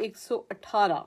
118।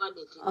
118।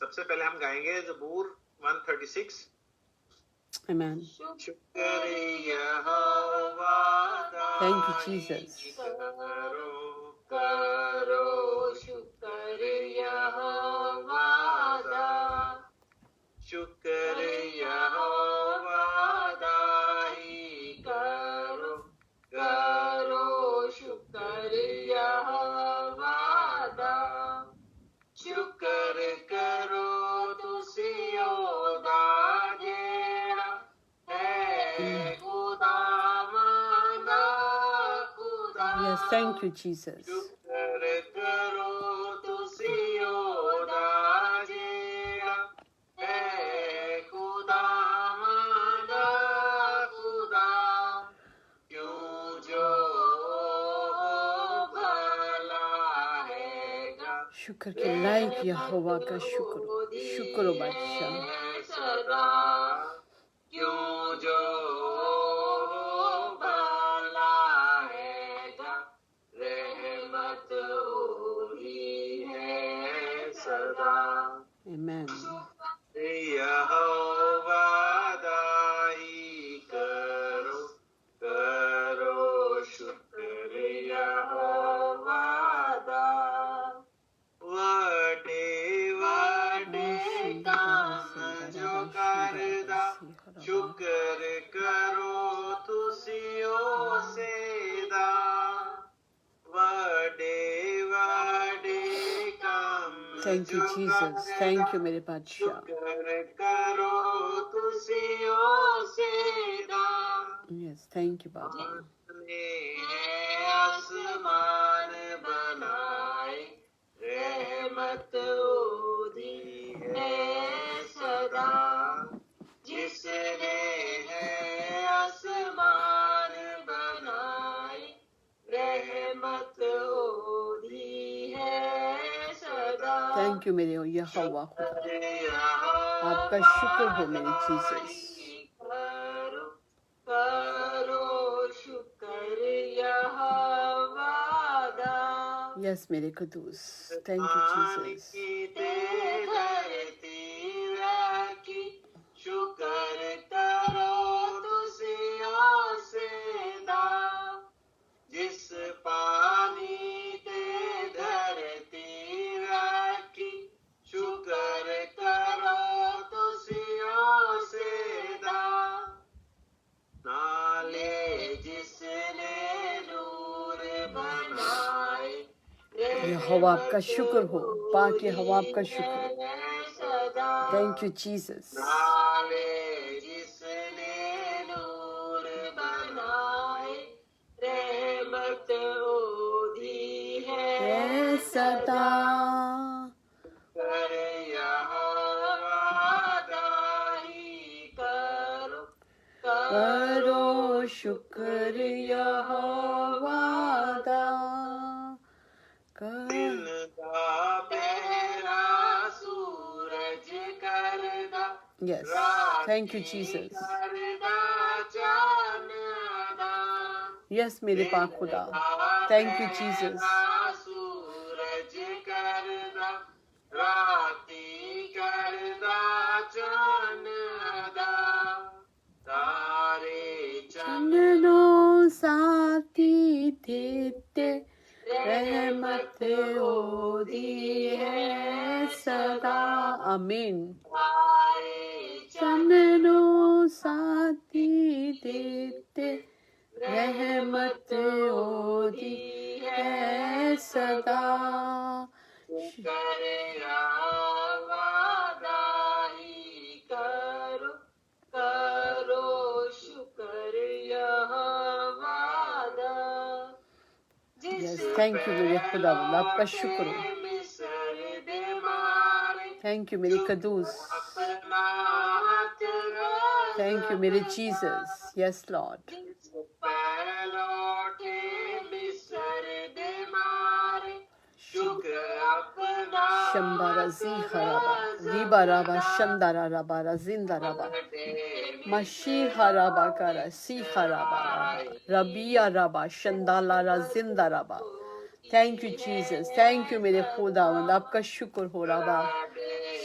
سب سے پہلے ہم گائیں گے زبور 136. Amen. شکر یہوہ Thank you, Jesus. کرو شکر یہوہ دا شکر یہوہ دائی کرو شکر یہوہ دا شکر کرو تسیو دا جیڑا ہے خدا مانا خدا. Yes, thank you, Jesus. شکر کرو تسیو دا جیڑا ہے خدا مانا خدا. کیوں جو بھلا ہے گا شکر کے لائق یہوہ کا شکر ہو بادشاہ. صدا کیوں جو بھلا ہے گا رحمت وہی ہے صدا. Amen. یہوہ دائی کرو شکر یہوہ دا. وڈے کام جو کردا شکر کرو تسیو سیدا. وڈے کام Thank you, Jesus. Thank you, میرے بادشاہ. شکر کرو تسیو سیدا. Yes, thank you, Baba. نے آسمان بنائے رحمت دی ہے صدا. جس نے ہے آسمان بنائے رحمت دی ہے صدا. Thank you, میرے یہوہ خدا. آپ کا شکر ہو میرے جیسس. کرو شکر یہوہ دا Yes, میرے قدوس. Thank you, Jesus. دھرتی رکھی شکر کرو تسیو سیدا. جس پانی تے دھرتی رکھی شکر کرو تسیو سیدا. نالے جس نے نور بنائے یہوہ آپ کا شکر ہو. پاک یہوہ آپ کا شکر ہو. صدا. Thank you, Jesus. نالے جس نے نور بنائے رحمت دی ہے اے صدا. کر یہوہ دائی کرو کرو شکر یہوہ دا. دن دا پہرا سورج کردا. Yes, thank you, Jesus. کردا چاند دا. Yes, میرے پاک خدا. Thank you, Jesus. سورج کردا راتی کردا چاند دا. تارے چننو ساتھی دیتے رحمت دی ہے صدا. آمین. چننو ساتھی دیتے رحمت دی ہے صدا. کر یہوہ دائی کرو شکر یہوہ دا. Yes, thank you, میرے خدا. آپ کا شکر ہو. مصر دے مارے Thank you, میرے قدوس. اپنا ہاتھ Thank you, میرے Jesus. Yes, Lord. پہلوٹے مصر دے مارے شکر اپنا شمبارا زی خرابا ریبا رابا شندارا رابا رزندہ رابا مشی خرابا کرا سی خرابا ربیا رابا شندالا رزندہ رابا. Thank you Jesus. Thank you میرے خداوند. آپ کا شکر ہو رابا.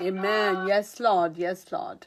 Amen. Yes, Lord. Yes, Lord.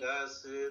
10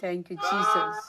Thank you, Jesus.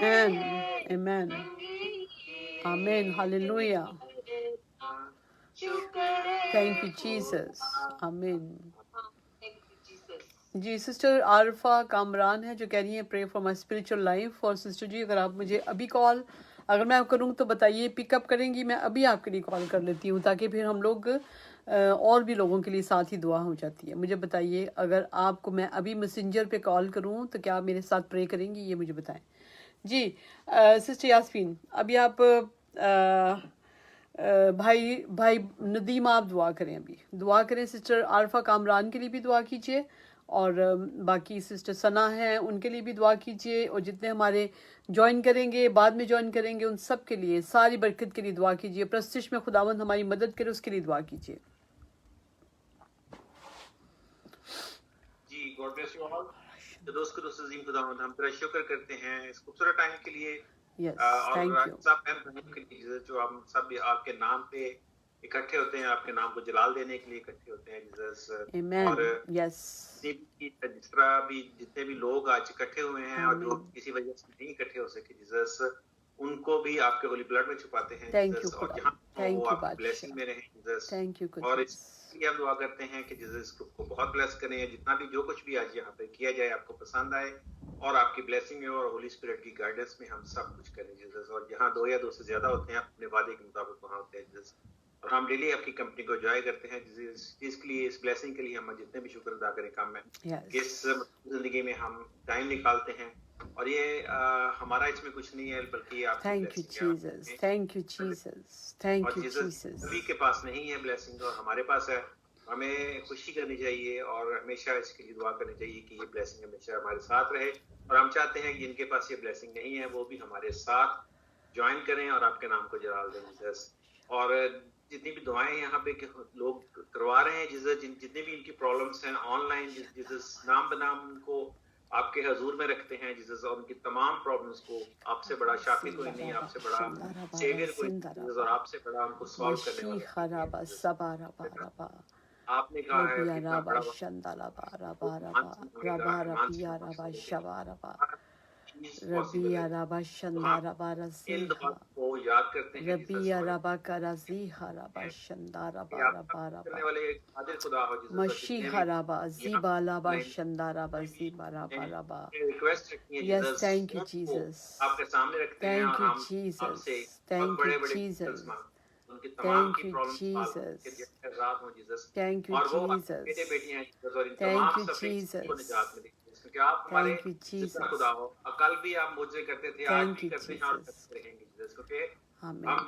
Amen. Amen. Amen. Hallelujah. Thank you, Jesus. Amen. Thank you, Jesus. جی سسٹر عارفہ کامران ہے جو کہہ رہی ہیں pray for my spiritual life. اور سسٹر جی اگر آپ مجھے ابھی کال اگر میں آپ کروں تو بتائیے پک اپ کریں گی. میں ابھی آپ کے لیے کال کر لیتی ہوں تاکہ پھر ہم لوگ اور بھی لوگوں کے لیے ساتھ ہی دعا ہو جاتی ہے. مجھے بتائیے اگر آپ کو میں ابھی میسنجر پہ کال کروں تو کیا آپ میرے ساتھ پرے کریں گی؟ یہ مجھے بتائیں. جی سسٹر یاسمین ابھی آپ بھائی ندیم آپ دعا کریں. ابھی دعا کریں. سسٹر عارفہ کامران کے لیے بھی دعا کیجیے اور باقی سسٹر ثنا ہیں ان کے لیے بھی دعا کیجیے اور جتنے ہمارے جوائن کریں گے بعد میں جوائن کریں گے ان سب کے لیے ساری برکت کے لیے دعا کیجیے. پرستش میں خداوند ہماری مدد کرے اس کے لیے دعا کیجیے. جی گاڈ بلیس یو آل. قدوس عظیم خداوند ہم تیرا شکر کرتے ہیں اس خوبصورت ٹائم کے لیے یس اور تھینک یو. سب اہم بہنوں کے لیے جو ہم سب آپ کے نام پہ اکٹھے ہوتے ہیں, آپ کے نام کو جلال دینے کے لیے اکٹھے ہوتے ہیں جیسس. آمین. اور یس جس طرح بھی جتنے بھی لوگ آج اکٹھے ہوئے ہیں اور جو آمین. کسی وجہ سے نہیں اکٹھے ہو سکے جیسس, ان کو بھی آپ کے ہولی بلڈ میں چھپاتے ہیں تھینک یو جیسس, اور خدا. جہاں تھینک وہ یو آپ کی بادشاہ. بلیسنگ میں رہیں جیسس. تھینک یو اور اس قدوس. لیے ہم دعا کرتے ہیں کہ جیسس گروپ کو بہت بلیس کریں, جتنا بھی جو کچھ بھی آج یہاں پہ کیا جائے آپ کو پسند آئے اور آپ کی بلیسنگ میں اور ہولی اسپرٹ کی گائیڈنس میں ہم سب کچھ کریں جیسس. اور جہاں 2 یا 2 سے زیادہ ہوتے ہیں اپنے وعدے کے مطابق وہاں ہوتے ہیں جیسس. اور ہم ڈیلی آپ کی کمپنی کو انجوائے کرتے ہیں جس چیز کے لیے, اس بلیسنگ کے لیے ہم جتنے بھی شکر ادا کریں کم ہے کہ اس زندگی میں ہم ٹائم نکالتے ہیں. اور یہ ہمارا اس میں کچھ نہیں ہے بلکہ یہ آپ کی تھینک یو بلیسنگ جیزس. ہے. Thank you Jesus. اور تھینک یو جیسس جیزس. سبھی کے پاس نہیں ہے بلیسنگ اور ہمارے پاس ہے. ہمیں خوشی کرنی چاہیے اور ہمیشہ اس کے لیے دعا کرنی چاہیے کہ یہ بلیسنگ ہمیشہ ہمارے ساتھ رہے. اور ہم چاہتے ہیں کہ جن کے پاس یہ بلیسنگ نہیں ہے وہ بھی ہمارے ساتھ جوائن کریں اور آپ کے نام کو جلال دیں جیسس. اور جتنی بھی دعائیں یہاں پہ لوگ کروا رہے ہیں جیسس, جتنی بھی ان کی پرابلمس ہیں آن لائن جیسس, نام بنام ان کو آپ کے حضور میں رکھتے ہیں جیسس, اور ان کی تمام پرابلمس کو آپ سے بڑا شافی کوئی نہیں, آپ سے بڑا سیویئر کوئی نہیں, اور آپ سے بڑا ہم کو سالو کرنے والا. آپ نے کہا ہے کہ اتنا بڑا ربی ربا شندا ربا رزیحا کو یاد کرتے ہیں ربی ربا کرزیحا ربا شندا ربا ربا ربا مشیحا ربا زیبا لبا شندا ربا زیبا ربا ربا. Yes, thank you Jesus. آپ کے سامنے رکھتے ہیں Thank اور you ہم آپ سے Jesus. بہت Thank بڑے you بڑے Jesus. ان کی تمام Thank کی you پرابلمس Jesus. رات ہوں جیسس. Thank you اور وہ Jesus. بیٹے بیٹیاں جیسس, اور ان Thank تمام you سفرنگس کو Jesus. نجات ملے کیونکہ آپ ہمارے Thank you زندہ Jesus. خدا ہو. کل بھی آپ معجزے کرتے تھے, آج Thank بھی you کرتے ہیں اور Jesus. کرتے رہیں گے جیسس, کیونکہ Amen. ہم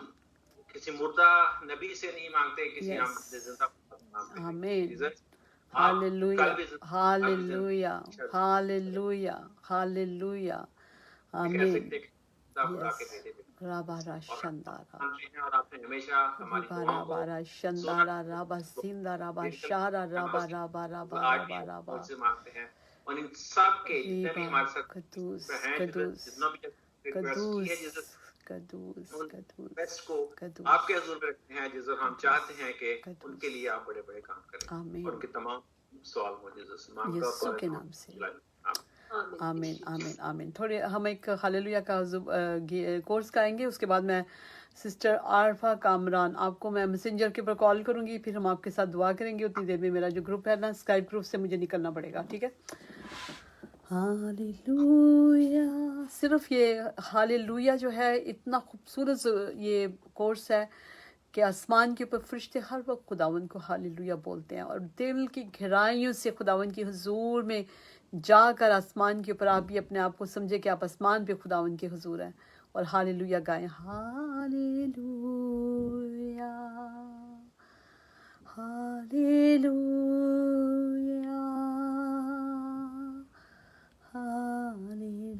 کسی مردہ نبی سے نہیں مانگتے, کسی ہم Yes. اپنے زندہ خدا سے مانگتے ہیں Amen. جیسس. آپ کل Hallelujah. بھی زندہ, Hallelujah. Hallelujah. Hallelujah. کہہ Amen. سکتے کہ زندہ خدا کے Yes. بیٹے بیٹے Rabba اور Rashandara. مانتے ہیں, اور آپ نے ہمیشہ ہماری دعاؤں کو Rabba سنا. Rashandara Rabba Sinda Rabba Shara Rabba Rabba Rabba آج بھی Rabba ہم Rabba. سے مانگتے ہیں, اور ان سب کے جتنے بھی Riba ہمارے ساتھ Kadus ہیں Kadus جتنا بھی ریکویسٹ کی ہے جس Kadus ان Kadus ریکویسٹ کو Kadus. آپ کے حضور میں رکھتے ہیں جس ہم چاہتے ہیں کہ ان کے لیے آپ بڑے بڑے کام کریں آمین. اور ان کے تمام سوال ہو جیسس مانگتا یسوع کے نام سے. آمین. آمین آمین آمین. تھوڑے ہم ایک ہاللویہ کا کورس کرائیں گے, اس کے بعد میں سسٹر عارفہ کامران آپ کو میں میسنجر کے اوپر کال کروں گی, پھر ہم آپ کے ساتھ دعا کریں گے. اتنی دیر میں میرا جو گروپ ہے نا اسکائپ گروپ سے مجھے نکلنا پڑے گا, ٹھیک ہے. ہاللویہ. صرف یہ ہاللویہ جو ہے اتنا خوبصورت یہ کورس ہے کہ آسمان کے اوپر فرشتے ہر وقت خداوند کو ہاللویہ بولتے ہیں, اور دل کی گہرائیوں سے خداوند کی حضور میں جا کر آسمان کے اوپر آپ بھی اپنے آپ کو سمجھے کہ آپ آسمان پہ خداوند کے حضور ہیں اور ہاللویہ گائیں. ہاللویہ ہاللویہ ہاللویہ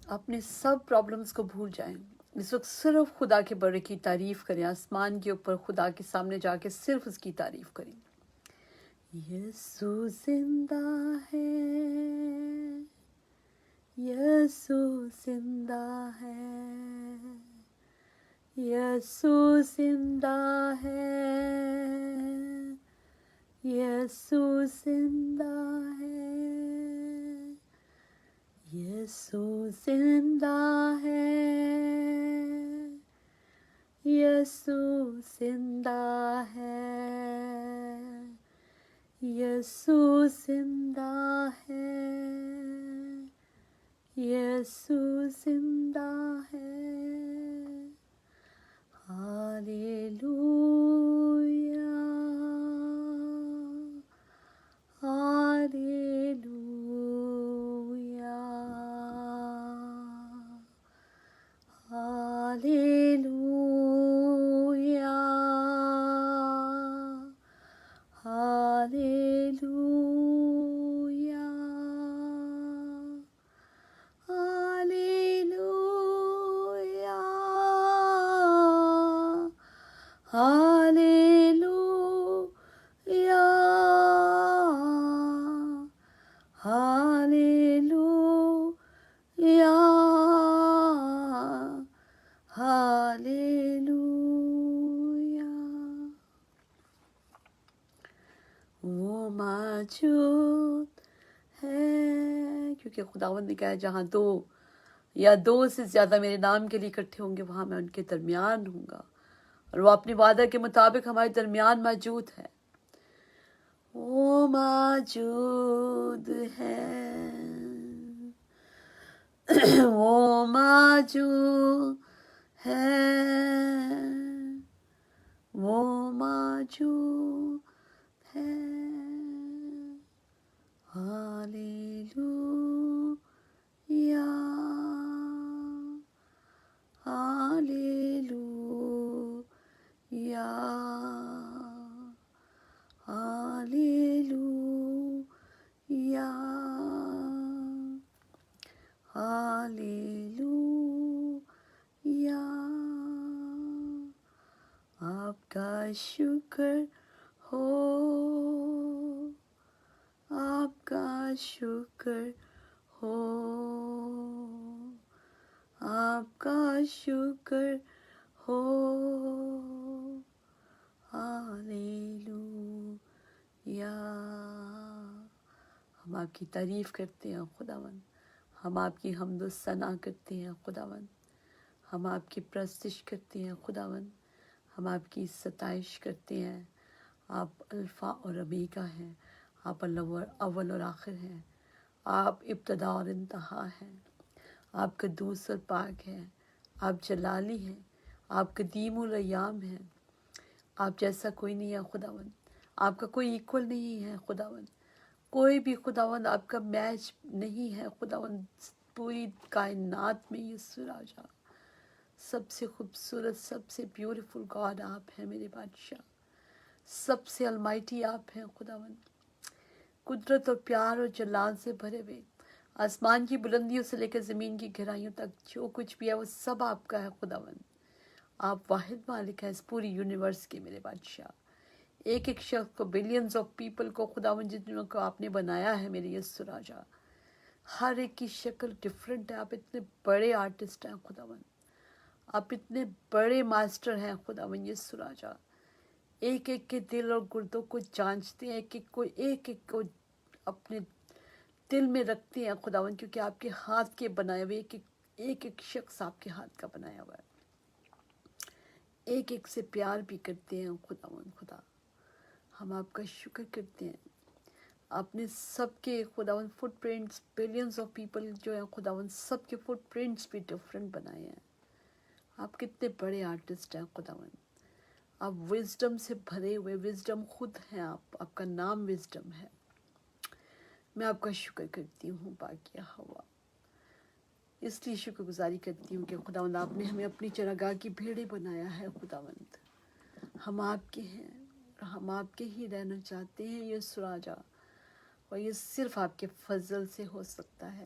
اپنے سب پرابلمس کو بھول جائیں. اس وقت صرف خدا کے بڑے کی تعریف کریں. آسمان کے اوپر خدا کے سامنے جا کے صرف اس کی تعریف کریں. یسوع زندہ ہے، یسوع زندہ ہے، یسوع زندہ ہے، یسوع زندہ ہے، یسوع زندہ ہے، یسوع زندہ ہے، یسوع زندہ ہے، یسوع زندہ ہے. Hallelujah, hallelujah, hallelujah, hallelujah, hallelujah, hallelujah, hallelujah, hallelujah. وہ موجود ہے، کیونکہ خداوند نے کہا ہے جہاں دو یا دو سے زیادہ میرے نام کے لیے اکٹھے ہوں گے وہاں میں ان کے درمیان ہوں گا. اور وہ اپنے وعدہ کے مطابق ہمارے درمیان موجود ہے. وہ موجود ہے، وہ موجود ہے، وہ موجود ہے. Hallelujah, hallelujah, hallelujah, hallelujah. آپ کا شکر ہو، آپ کا شکر ہو، آپ کا شکر ہو. ہاللویا. ہم آپ کی تعریف کرتے ہیں خداوند، ہم آپ کی حمد و ثنا کرتے ہیں خداوند، ہم آپ کی پرستش کرتے ہیں خداوند، ہم آپ کی ستائش کرتے ہیں. آپ الفا اور اومیگا ہیں، آپ اول اور آخر ہیں، آپ ابتدا اور انتہا ہیں، آپ قدوس اور پاک ہیں، آپ جلالی ہیں، آپ قدیم الایام ہیں. آپ جیسا کوئی نہیں ہے خداوند، آپ کا کوئی ایکول نہیں ہے خداوند، کوئی بھی خداوند آپ کا میچ نہیں ہے خداوند. پوری کائنات میں یسوع راجا سب سے خوبصورت، سب سے بیوٹیفل گاڈ آپ ہیں میرے بادشاہ. سب سے المائٹی آپ ہیں خداوند، قدرت اور پیار اور جلال سے بھرے ہوئے. آسمان کی بلندیوں سے لے کر زمین کی گہرائیوں تک جو کچھ بھی ہے وہ سب آپ کا ہے خداوند. آپ واحد مالک ہیں اس پوری یونیورس کے میرے بادشاہ. ایک ایک شخص کو، بلینز آف پیپل کو خداوند جتنوں کو آپ نے بنایا ہے میرے یسوع راجا، ہر ایک کی شکل ڈیفرنٹ ہے. آپ اتنے بڑے آرٹسٹ ہیں خداوند، آپ اتنے بڑے ماسٹر ہیں خداوند یسوع راجا. ایک ایک کے دل اور گردوں کو جانچتے ہیں، ایک ایک کو اپنے دل میں رکھتے ہیں خداوند، کیونکہ آپ کے ہاتھ کے بنائے ہوئے ایک ایک شخص آپ کے ہاتھ کا بنایا ہوا ہے. ایک ایک سے پیار بھی کرتے ہیں خداوند. خدا ہم آپ کا شکر کرتے ہیں. آپ نے سب کے خداوند footprints, billions of people جو ہیں خداوند، سب کے فٹ پرنٹس بھی ڈفرینٹ بنائے ہیں. آپ کتنے بڑے آرٹسٹ ہیں خداوند. آپ وزڈم سے بھرے ہوئے، وزڈم خود ہیں آپ کا نام وزڈم ہے. میں آپ کا شکر کرتی ہوں باقیہ ہوا، اس لیے شکر گزاری کرتی ہوں کہ خداوند آپ نے ہمیں اپنی چراگاہ کی بھیڑیں بنایا ہے خداوند. ہم آپ کے ہیں، ہم آپ کے ہی رہنا چاہتے ہیں یسوع راجا، اور یہ صرف آپ کے فضل سے ہو سکتا ہے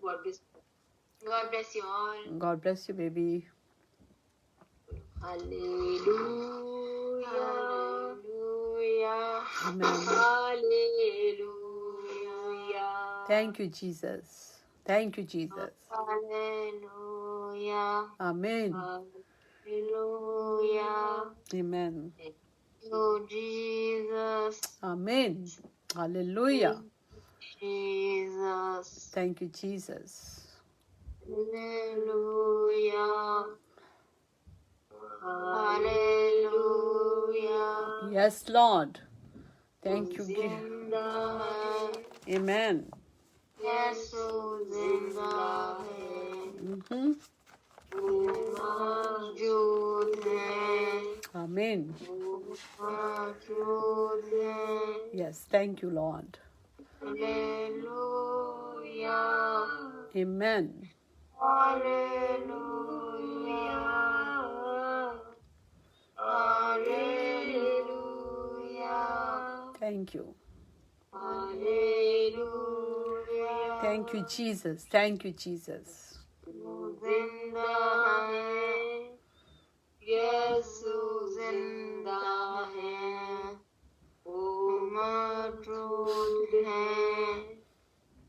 God bless you all. God bless you baby. Hallelujah. Hallelujah. Amen. Hallelujah. Thank you Jesus. Thank you Jesus. Hallelujah. Amen. Hallelujah. Amen. Thank you, Jesus. Amen. Hallelujah. Jesus. Thank you Jesus. Hallelujah. Hallelujah. Yes Lord. Thank you. Zinda hai. Amen. Yesu zinda hai. Mawjood hai. Amen. Mawjood hai. Yes, thank you Lord. Hallelujah. Amen. Hallelujah. Hallelujah. Thank you. Hallelujah. Thank you Jesus. Thank you Jesus. Zinda hai. Yesu zinda hai. O mawjood hai.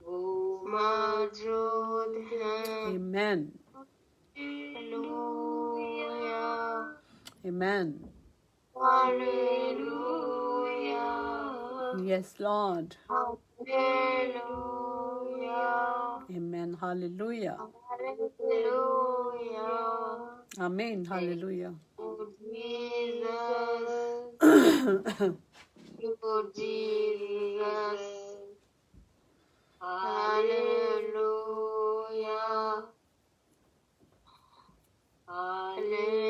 O mawjood hai. Amen. Hallelujah. Amen. Hallelujah. Yes, Lord. Hallelujah. Amen. Hallelujah. Hallelujah. Amen. Hallelujah. Lord Jesus. Lord Jesus. Hallelujah. Hallelujah.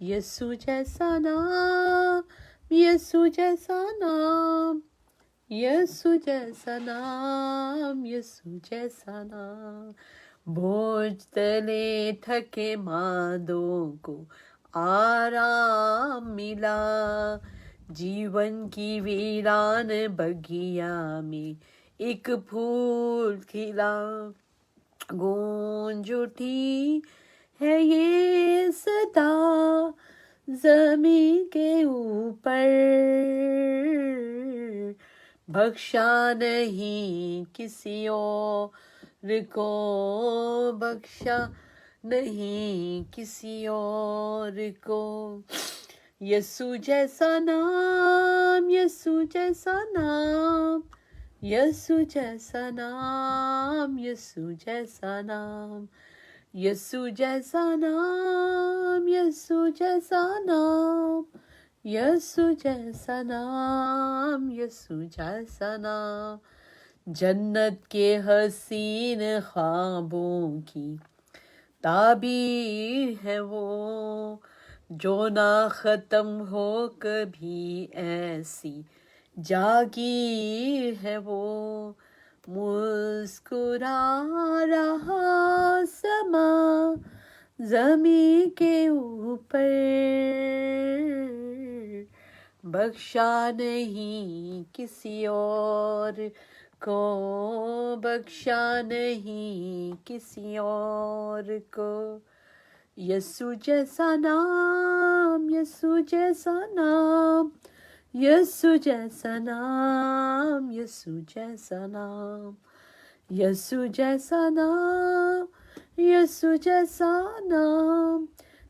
یسوع جیسا نام، یسوع جیسا نام، یسوع جیسا نام، یسوع جیسا نام. بوجھ تلے تھکے ماندوں کو آرام ملا، جیون کی ویران بگیا میں ایک پھول کھلا. گونج اٹھی ہے یہ صدا زمین کے اوپر، بخشا نہیں کسی اور کو، بخشا نہیں کسی اور کو. یسوع جیسا نام، یسوع جیسا نام، یسوع جیسا نام، یسوع جیسا نام، یسوع جیسا نام، یسوع جیسا نام، یسوع جیسا نام، یسوع جیسا نام. جنت کے حسین خوابوں کی تعبیر ہے وہ، جو نہ ختم ہو کبھی، ایسی جاگیر ہے وہ. مسکرا رہا سما زمین کے اوپر، بخشا نہیں کسی اور کو، بخشا نہیں کسی اور کو. یسوع جیسا نام، یسوع جیسا نام، یسوع جیسا نام، یسوع جیسا نام، یسوع جیسا نام، یسوع جیسا نام،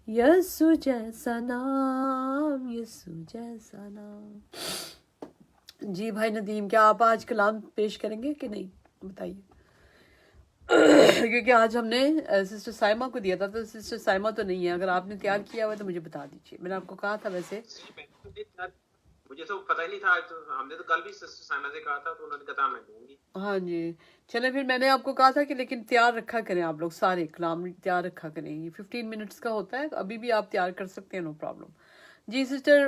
یسوع جیسا نام، یسوع جیسا نام. جی بھائی ندیم، کیا آپ آج کلام پیش کریں گے کہ نہیں بتائیے؟ کیونکہ آج ہم نے سسٹر سائمہ کو دیا تھا، تو سسٹر سائمہ تو نہیں ہے. اگر آپ نے تیار کیا ہوا تو مجھے بتا دیجیے. میں نے آپ کو کہا تھا ویسے. مجھے تو پتہ ہی نہیں تھا، ہم نے تو کل بھی سسٹر سائمہ سے کہا تھا تو انہوں نے کہا میں دوں گی. ہاں جی چلیں پھر. میں نے آپ کو کہا تھا کہ لیکن تیار رکھا کریں آپ لوگ سارے کلام تیار رکھا کریں. یہ 15 منٹس کا ہوتا ہے، ابھی بھی آپ تیار کر سکتے ہیں، نو پرابلم. جی سسٹر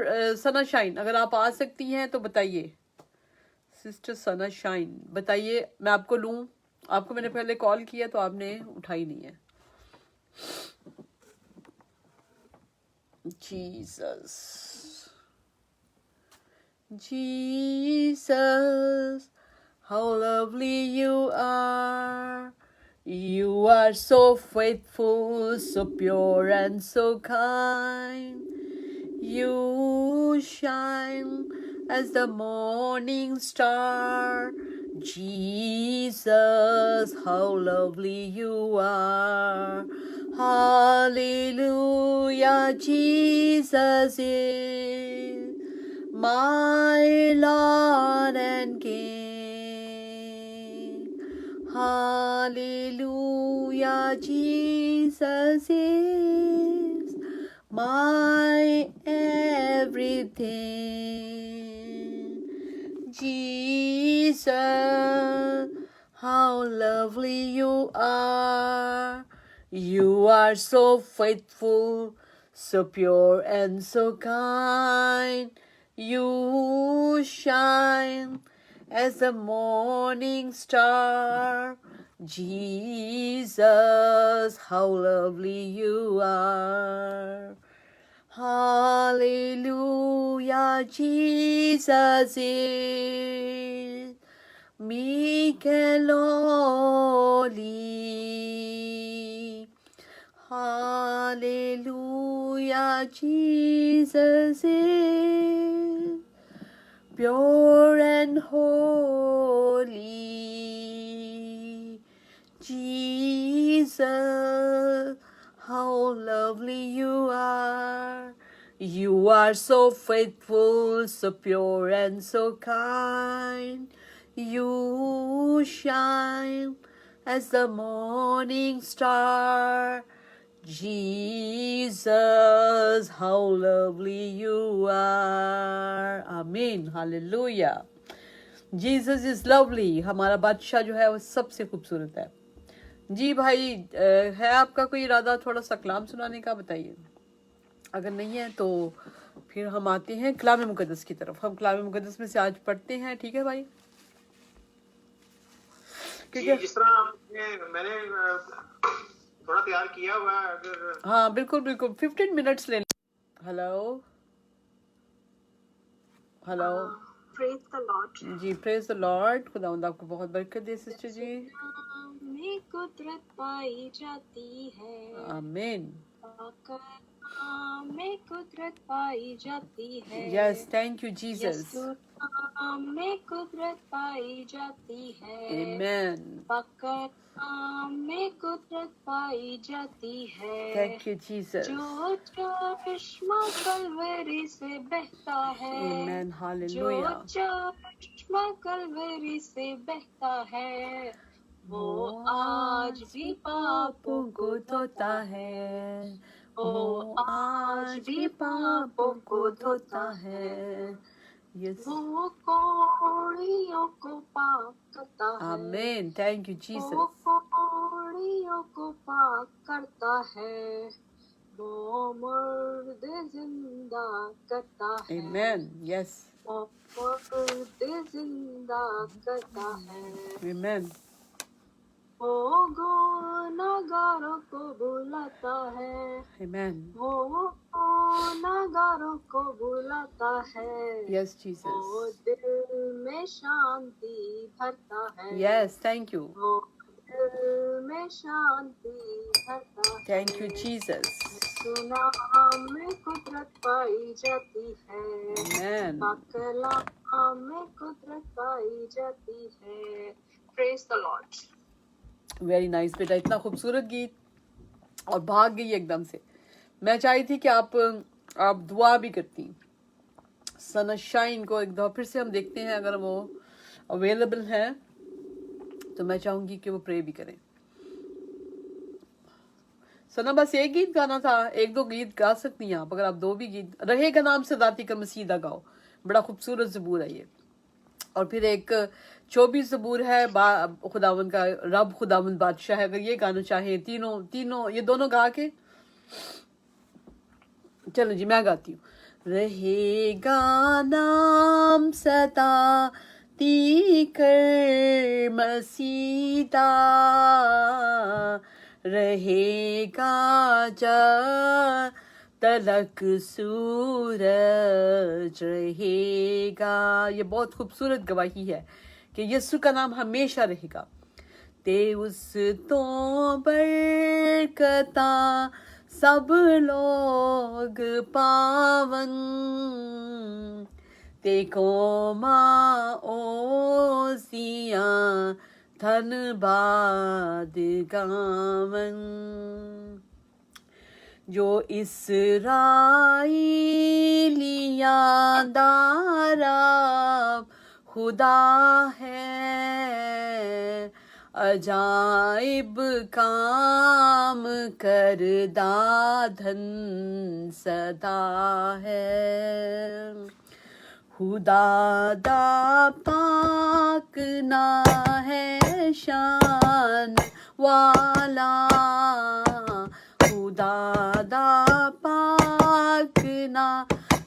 ثنا شائن، اگر آپ آ سکتی ہیں تو بتائیے. سسٹر ثنا شائن بتائیے، میں آپ کو لوں. آپ کو میں نے پہلے کال کیا تو آپ نے اٹھائی نہیں ہے. Jesus Jesus, how lovely you are. You are so faithful, so pure and so kind. You shine as the morning star. Jesus, how lovely you are. Hallelujah, Jesus is my Lord and King. Hallelujah, Jesus is my everything. Jesus, how lovely you are. You are so faithful, so pure and so kind. You shine as the morning star. Jesus, how lovely you are. Hallelujah, Jesus is meek and lowly. Hallelujah, Jesus is pure and holy. Jesus, how lovely you are. You are so faithful, so pure and so kind. You shine as the morning star. Jesus, how lovely you are. Amen. Hallelujah. Jesus is lovely. ہمارا بادشاہ جو ہے وہ سب سے خوبصورت ہے. جی بھائی، ہے آپ کا کوئی ارادہ تھوڑا سا کلام سنانے کا؟ بتائیے. اگر نہیں ہے تو پھر ہم آتے ہیں کلام مقدس کی طرف. ہم کلام مقدس میں سے آج پڑھتے ہیں. ٹھیک ہے بھائی؟ جی جس طرح میں نے تھوڑا تیار کیا ہوا ہے. اگر ہاں بالکل بالکل 15 منٹس لے لیں. ہلو ہلو پریز دی لارڈ. جی پریز دا لارڈ. خداوند آپ کو بہت برکت دے سسٹر جی. میں قدرت پائی جاتی ہے. آمین. میں قدرت پائی جاتی ہے. Yes thank you Jesus. میں قدرت پائی جاتی ہے. آمین. میں قدرت پائی جاتی ہے. Thank you Jesus. جو چشمہ کلوری سے بہتا ہے. آمین. جو ہاللویا. چشمہ کلوری سے بہتا ہے وہ آج بھی پاپوں کو دھوتا ہے. وہ آج بھی پاپوں کو دھوتا ہے. یس. وہ کوڑیوں کو پاک کرتا ہے. آمین. تھینک یو وہ جیسس. کوڑیوں کو پاک کرتا ہے. وہ مرد زندہ کرتا ہے. آمین. یس. وہ مرد زندہ کرتا ہے. آمین. وہ گناہگاروں کو بلاتا ہے. آمین. وہ گناہگاروں کو بلاتا ہے. یس وہ جیسس. دل میں شانتی بھرتا ہے. Yes thank you. وہ دل میں شانتی بھرتا ہے. Thank you Jesus. سنا میں قدرت پائی جاتی ہے. آمین. کلام میں قدرت پائی جاتی ہے. پریز دی لارڈ. ویری نائس بیٹا. اتنا خوبصورت گیت اور بھاگ گئی ایک دم سے. میں چاہی تھی کہ آپ دعا بھی کرتی. سن شائن کو ایک دفعہ پھر سے ہم دیکھتے ہیں. اگر وہ اویلیبل ہے تو میں چاہوں گی کہ وہ پرے بھی کریں. سنا بس ایک گیت گانا تھا. ایک دو گیت گا سکتی ہیں آپ. اگر آپ دو بھی گیت رہے گا نام سے ذاتی کا مسیدہ گاؤ. بڑا خوبصورت زبور ہے یہ. اور پھر ایک 24 زبور ہے خداوند کا رب خداوند بادشاہ ہے. اگر یہ گانا چاہیں تینوں یہ دونوں گا کے چلو جی میں گاتی ہوں. رہے گا نام ستا تی کر مسیدہ رہے گا جا تلک سورج رہے گا. یہ بہت خوبصورت گواہی ہے کہ یسوع کا نام ہمیشہ رہے گا. تے اس تو برکتا سب لوگ پاون تے قوما اوسیاں دھن باد گاون. جو اسرائیلیاں دارا خدا ہے عجائب کام کردہ دھن سدا ہے. خدا دا پاک نہ ہے شان والا خدا دا پاک نہ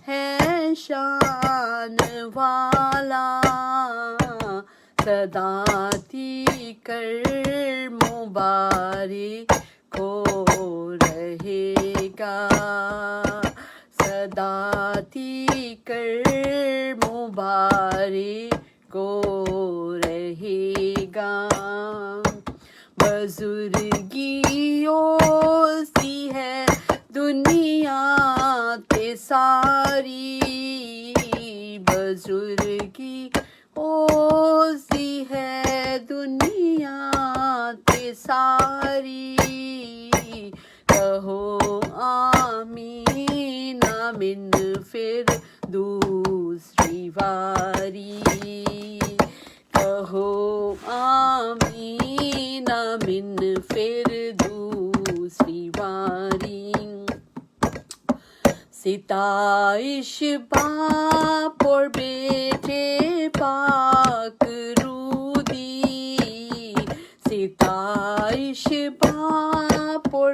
ہے شان والا صدا تی کر مبارک ہو رہے گا صدا تی کر مبارک ہو رہے گا. بزرگی اوسی ہے دنیا تے ساری بزرگی اوسی ہے دنیا تے ساری کہو آمین آمین پھر دوسری باری کہو آمین آمین پھر دوسری باری. ستائش باپ اور بیٹے پاک رودی ستائش باپ اور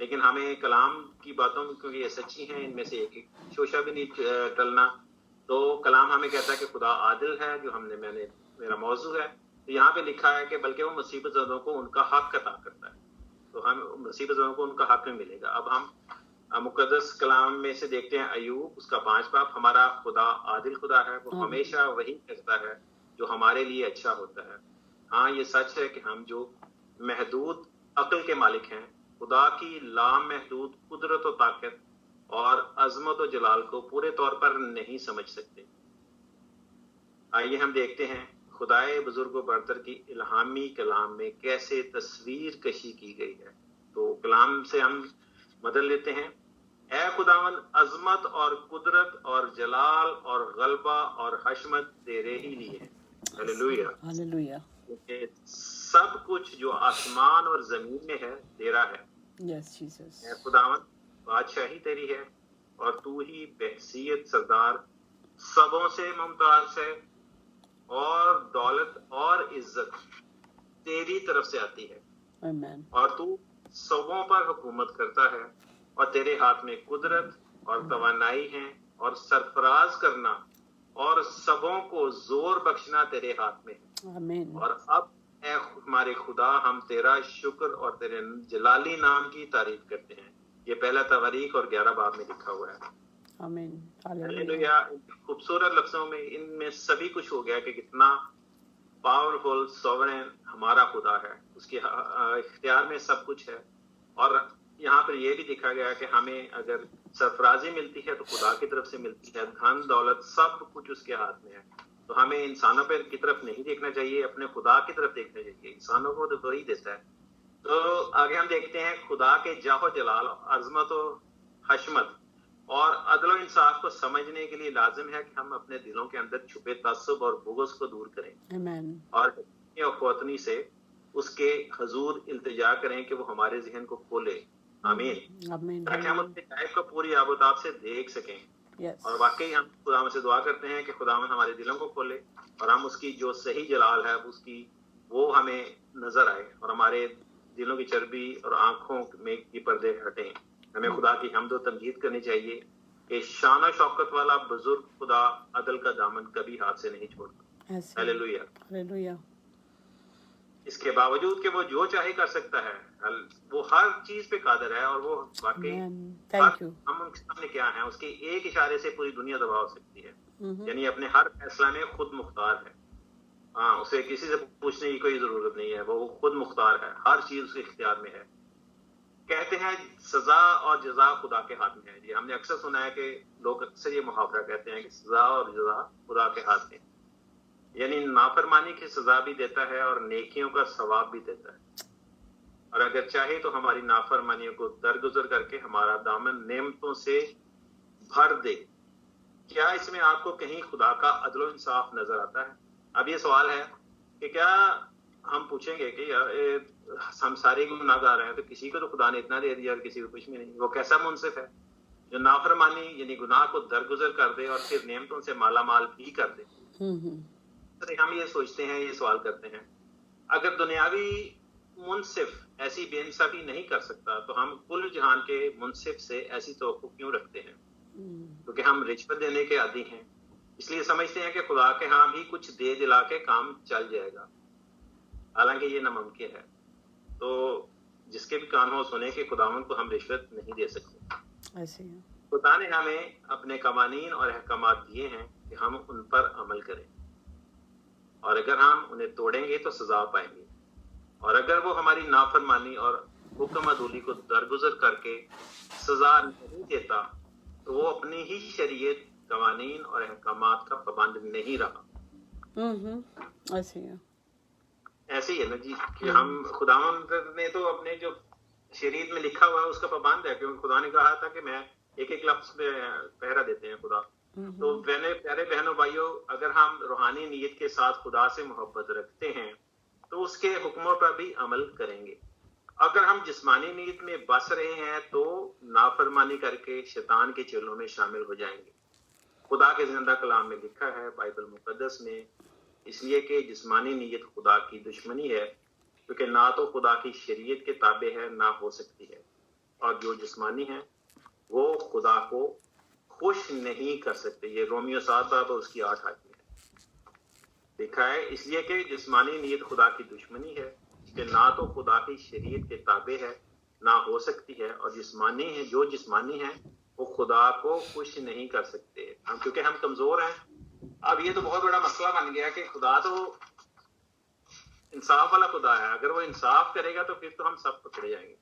لیکن ہمیں کلام کی باتوں میں کیونکہ یہ سچی ہیں، ان میں سے ایک شوشہ بھی نہیں ٹلنا. تو کلام ہمیں کہتا ہے کہ خدا عادل ہے، جو میرا موضوع ہے. تو یہاں پہ لکھا ہے کہ بلکہ وہ مصیبت زدوں کو ان کا حق عطا کرتا ہے. تو ہم مصیبت زدوں کو ان کا حق میں ملے گا. اب ہم مقدس کلام میں سے دیکھتے ہیں ایوب اس کا 5 باب. ہمارا خدا عادل خدا ہے، وہ ہمیشہ وہی کرتا ہے جو ہمارے لیے اچھا ہوتا ہے. ہاں یہ سچ ہے کہ ہم جو محدود عقل کے مالک ہیں، خدا کی لامحدود قدرت و طاقت اور عظمت و جلال کو پورے طور پر نہیں سمجھ سکتے. آئیے ہم دیکھتے ہیں خدائے بزرگ و برتر کی الہامی کلام میں کیسے تصویر کشی کی گئی ہے. تو کلام سے ہم مدد لیتے ہیں. اے خداوند، عظمت اور قدرت اور جلال اور غلبہ اور حشمت تیرے ہی لیے ہیں. ہلیلویا. ہلیلویا. سب کچھ جو آسمان اور زمین میں ہے تیرا ہے. یس جیسس. اے خداوند، بادشاہی تیری ہے اور تو ہی بحیثیت سردار سبوں سے ممتاز ہے، اور دولت اور عزت تیری طرف سے آتی ہے. آمین. اور تو سبوں پر حکومت کرتا ہے، اور تیرے ہاتھ میں قدرت اور توانائی ہیں، اور سرفراز کرنا اور سبوں کو زور بخشنا تیرے ہاتھ میں ہے. آمین. اور اب اے ہمارے خدا، ہم تیرا شکر اور تیرے جلالی نام کی تعریف کرتے ہیں. یہ پہلا تواریخ اور 11 باب میں لکھا ہوا ہے. آمین. ہلیلویا. خوبصورت لفظوں میں ان میں سبھی کچھ ہو گیا کہ کتنا پاورفل سوورن ہمارا خدا ہے. اس کے اختیار میں سب کچھ ہے. اور یہاں پر یہ بھی دکھا گیا کہ ہمیں اگر سرفرازی ملتی ہے تو خدا کی طرف سے ملتی ہے. دھن دولت سب کچھ اس کے ہاتھ میں ہے. تو ہمیں انسانوں پر کی طرف نہیں دیکھنا چاہیے، اپنے خدا کی طرف دیکھنا چاہیے. انسانوں کو تو وہی دیتا ہے. تو آگے ہم دیکھتے ہیں خدا کے جاہ و جلال، عظمت و حشمت اور عدل و انصاف کو سمجھنے کے لیے لازم ہے کہ ہم اپنے دلوں کے اندر چھپے تعصب اور بغض کو دور کریں، آمین. اور خواتنی سے اس کے حضور التجا کریں کہ وہ ہمارے ذہن کو کھولے. آمین. آمین. تاکہ ہم اپنے غائب کو پوری آب و تاب سے دیکھ سکیں. یس. اور واقعی ہم خدا سے دعا کرتے ہیں کہ خداوند ہمارے دلوں کو کھولے، اور ہم اس کی جو صحیح جلال ہے اس کی وہ ہمیں نظر آئے، اور ہمارے دلوں کی چربی اور آنکھوں میں کی پردے ہٹیں. ہمیں خدا کی حمد و تمجید کرنی چاہیے کہ شان و شوکت والا بزرگ خدا عدل کا دامن کبھی ہاتھ سے نہیں چھوڑتا. ہلیلویا. ہلیلویا. اس کے باوجود کہ وہ جو چاہے کر سکتا ہے، وہ ہر چیز پہ قادر ہے. اور وہ واقعی ہم ان کے سامنے کیا ہیں، اس کے ایک اشارے سے پوری دنیا تباہ ہو سکتی ہے. یعنی اپنے ہر فیصلہ میں خود مختار ہے. ہاں، اسے کسی سے پوچھنے کی کوئی ضرورت نہیں ہے، وہ خود مختار ہے. ہر چیز اس کے اختیار میں ہے. کہتے ہیں سزا اور جزا خدا کے ہاتھ میں ہے. یہ ہم نے اکثر سنا ہے کہ لوگ اکثر یہ محاورہ کہتے ہیں کہ سزا اور جزا خدا کے ہاتھ میں، یعنی نافرمانی کی سزا بھی دیتا ہے اور نیکیوں کا ثواب بھی دیتا ہے. اور اگر چاہے تو ہماری نافرمانیوں کو درگزر کر کے ہمارا دامن نعمتوں سے بھر دے. کیا اس میں آپ کو کہیں خدا کا عدل و انصاف نظر آتا ہے؟ اب یہ سوال ہے کہ کیا ہم پوچھیں گے کہ ہم سارے گناہ گار ہیں، تو کسی کو تو خدا نے اتنا دے دیا اور کسی کو کچھ بھی نہیں. وہ کیسا منصف ہے جو نافرمانی یعنی گناہ کو درگزر کر دے اور پھر نعمتوں سے مالا مال بھی کر دے. ہم یہ سوچتے ہیں، یہ سوال کرتے ہیں، اگر دنیاوی منصف ایسی بے انصافی نہیں کر سکتا تو ہم کل جہان کے منصف سے ایسی توقع کیوں رکھتے ہیں؟ کیونکہ ہم رشوت دینے کے عادی ہیں، اس لیے سمجھتے ہیں کہ خدا کے ہاں بھی کچھ دے دلا کے کام چل جائے گا، حالانکہ یہ ناممکن ہے. تو جس کے بھی کان ہو سنے کہ خداوند کو ہم رشوت نہیں دے سکتے. خدا نے ہمیں اپنے قوانین اور احکامات دیے ہیں کہ ہم ان پر عمل کریں، اور اگر ہم انہیں توڑیں گے تو سزا پائیں گے. اور اگر وہ ہماری نافرمانی اور حکم عدولی کو درگزر کر کے سزا نہیں دیتا تو وہ اپنی ہی شریعت، قوانین اور احکامات کا پابند نہیں رہا. ایسے ہی ہے نا جی کہ ہم خداوند نے تو اپنے جو شریعت میں لکھا ہوا ہے اس کا پابند ہے، کیونکہ خدا نے کہا تھا کہ میں ایک ایک لفظ پہ پہرا دیتے ہیں خدا. تو پیارے بہنوں بھائیوں، اگر ہم روحانی نیت کے ساتھ خدا سے محبت رکھتے ہیں تو اس کے حکموں پر بھی عمل کریں گے. اگر ہم جسمانی نیت میں بس رہے ہیں تو نافرمانی کر کے شیطان کے چیلوں میں شامل ہو جائیں گے. خدا کے زندہ کلام میں لکھا ہے بائبل مقدس میں، اس لیے کہ جسمانی نیت خدا کی دشمنی ہے، کیونکہ نہ تو خدا کی شریعت کے تابع ہے نہ ہو سکتی ہے. اور جو جسمانی ہیں وہ خدا کو خوش نہیں کر سکتے. یہ رومیو 7 باب اور اس کی 8 آیت میں لکھا ہے. اس لیے کہ جسمانی نیت خدا کی دشمنی ہے کہ نہ تو خدا کی شریعت کے تابع ہے نہ ہو سکتی ہے, اور جسمانی ہے جو جسمانی ہے وہ خدا کو خوش نہیں کر سکتے کیونکہ ہم کمزور ہیں. اب یہ تو بہت بڑا مسئلہ بن گیا کہ خدا تو انصاف والا خدا ہے, اگر وہ انصاف کرے گا تو پھر تو ہم سب پکڑے جائیں گے.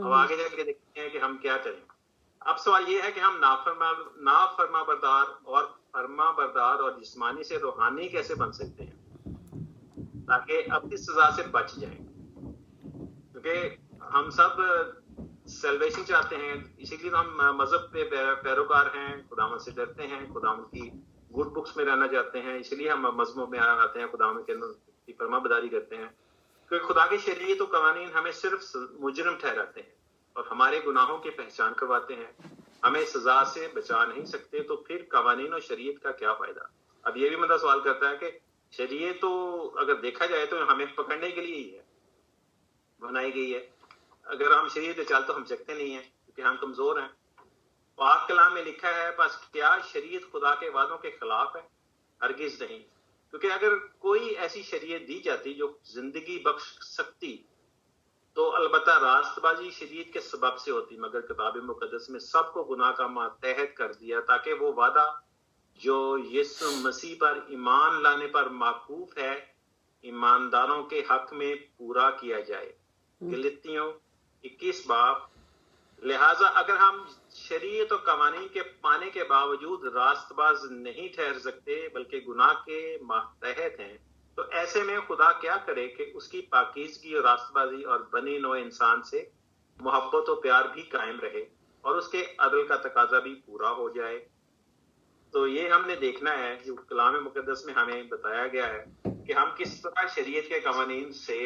اب آگے جا کے دیکھتے ہیں کہ ہم کیا کریں. اب سوال یہ ہے کہ ہم نافرما بردار اور فرما بردار اور جسمانی سے روحانی کیسے بن سکتے ہیں تاکہ اپنی سزا سے بچ جائیں, کیونکہ ہم سب سیلویشن چاہتے ہیں, اسی لیے تو ہم مذہب پہ پیروکار ہیں, خداوند سے ڈرتے ہیں, خداوند کی گڈ بکس میں رہنا چاہتے ہیں, اسی لیے ہم مذہبوں میں آتے ہیں, خداوند کی فرما برداری کرتے ہیں, کیونکہ خدا کی شریعت و قوانین ہمیں صرف مجرم ٹھہراتے ہیں اور ہمارے گناہوں کی پہچان کرواتے ہیں, ہمیں سزا سے بچا نہیں سکتے. تو پھر قوانین اور شریعت کا کیا فائدہ؟ اب یہ بھی مطلب سوال کرتا ہے کہ شریعت تو اگر دیکھا جائے تو ہمیں پکڑنے کے لیے ہی ہے, بنائی گئی ہے. اگر ہم شریعت پہ چل تو ہم سکتے نہیں ہیں کیونکہ ہم کمزور ہیں. پاک کلام میں لکھا ہے بس کیا شریعت خدا کے وعدوں کے خلاف ہے؟ ہرگز نہیں, کیونکہ اگر کوئی ایسی شریعت دی جاتی جو زندگی بخش سکتی تو البتہ راست بازی شریعت کے سبب سے ہوتی, مگر کتاب مقدس میں سب کو گناہ کا ماتحت کر دیا تاکہ وہ وعدہ جو یسوع مسیح پر ایمان لانے پر موقوف ہے ایمانداروں کے حق میں پورا کیا جائے. گلتیوں 21 باب. لہٰذا اگر ہم شریعت و قوانین کے پانے کے باوجود راست باز نہیں ٹھہر سکتے بلکہ گناہ کے ماتحت ہیں, تو ایسے میں خدا کیا کرے کہ اس کی پاکیزگی اور راست بازی اور بنی نوع انسان سے محبت و پیار بھی قائم رہے اور اس کے عدل کا تقاضا بھی پورا ہو جائے. تو یہ ہم نے دیکھنا ہے جو کلام مقدس میں ہمیں بتایا گیا ہے کہ ہم کس طرح شریعت کے قوانین سے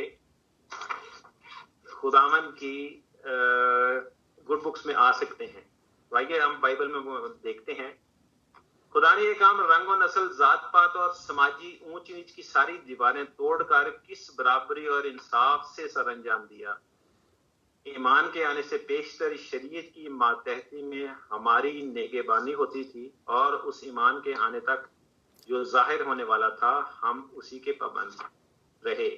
خداوند کی گڈ بکس میں آ سکتے ہیں. تو آئیے ہم بائبل میں دیکھتے ہیں. خدا نے یہ کام رنگ و نسل, ذات پات اور سماجی اونچ نیچ کی ساری دیواریں توڑ کر کس برابری اور انصاف سے سر انجام دیا. ایمان کے آنے سے پیشتر شریعت کی ماتحتی میں ہماری نگہبانی ہوتی تھی, اور اس ایمان کے آنے تک جو ظاہر ہونے والا تھا ہم اسی کے پابند رہے.